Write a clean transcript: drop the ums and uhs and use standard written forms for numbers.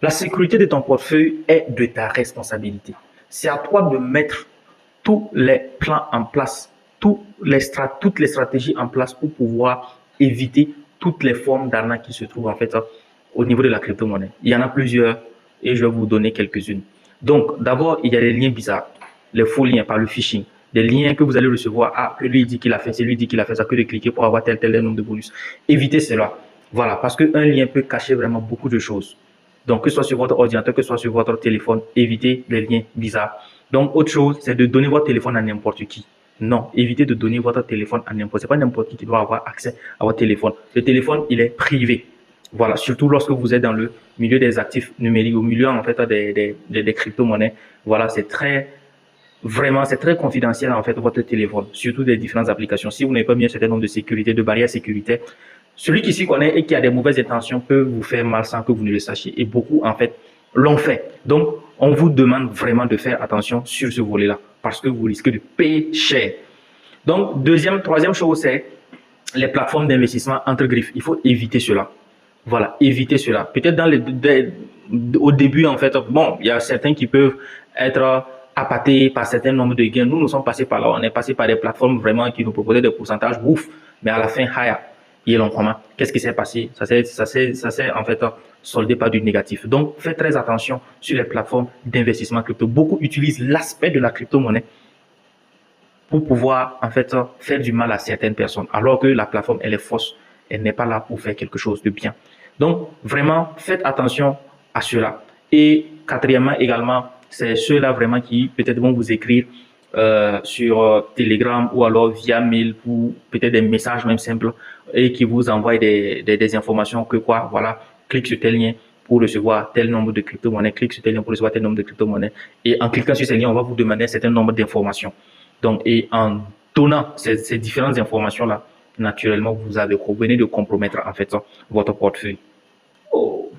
La sécurité de ton portefeuille est de ta responsabilité. C'est à toi de mettre tous les plans en place, toutes les stratégies en place pour pouvoir éviter toutes les formes d'arnaque qui se trouvent en fait au niveau de la crypto-monnaie. Il y en a plusieurs et je vais vous donner quelques-unes. Donc, d'abord, il y a les liens bizarres, les faux liens par le phishing, des liens que vous allez recevoir. Ah, que lui dit qu'il a fait, c'est lui dit qu'il a fait ça, que de cliquer pour avoir tel nombre de bonus. Évitez cela. Voilà, parce qu'un lien peut cacher vraiment beaucoup de choses. Donc, que ce soit sur votre ordinateur, que ce soit sur votre téléphone, évitez les liens bizarres. Donc, autre chose, c'est de donner votre téléphone à n'importe qui. Non, évitez de donner votre téléphone à n'importe qui. C'est pas n'importe qui doit avoir accès à votre téléphone. Le téléphone, il est privé. Voilà, surtout lorsque vous êtes dans le milieu des actifs numériques, au milieu en fait des crypto-monnaies. Voilà, c'est très confidentiel en fait votre téléphone, surtout des différentes applications. Si vous n'avez pas mis un certain nombre de sécurité, de barrières sécuritaires, celui qui s'y connaît et qui a des mauvaises intentions peut vous faire mal sans que vous ne le sachiez. Et beaucoup en fait l'ont fait. Donc, on vous demande vraiment de faire attention sur ce volet-là parce que vous risquez de payer cher. Donc, troisième chose, c'est les plateformes d'investissement entre griffes. Il faut éviter cela. Voilà, évitez cela. Peut-être au début, en fait, bon, il y a certains qui peuvent être appâtés par certains nombres de gains. Nous sommes passés par là. On est passé par des plateformes vraiment qui nous proposaient des pourcentages ouf, mais à la fin, haya. Qu'est-ce qui s'est passé? Ça s'est en fait soldé par du négatif. Donc, faites très attention sur les plateformes d'investissement crypto. Beaucoup utilisent l'aspect de la crypto-monnaie pour pouvoir en fait faire du mal à certaines personnes, alors que la plateforme, elle est fausse. Elle n'est pas là pour faire quelque chose de bien. Donc, vraiment, faites attention à cela. Et quatrièmement, également, c'est ceux-là vraiment qui peut-être vont vous écrire sur Telegram ou alors via mail ou peut-être des messages même simples et qui vous envoient des informations que quoi, voilà, clique sur tel lien pour recevoir tel nombre de crypto-monnaies, clique sur tel lien pour recevoir tel nombre de crypto-monnaies. Et en cliquant sur ces liens, on va vous demander un certain nombre d'informations. Donc, et en donnant ces différentes informations-là, naturellement, vous venez de compromettre en fait votre portefeuille. Oh.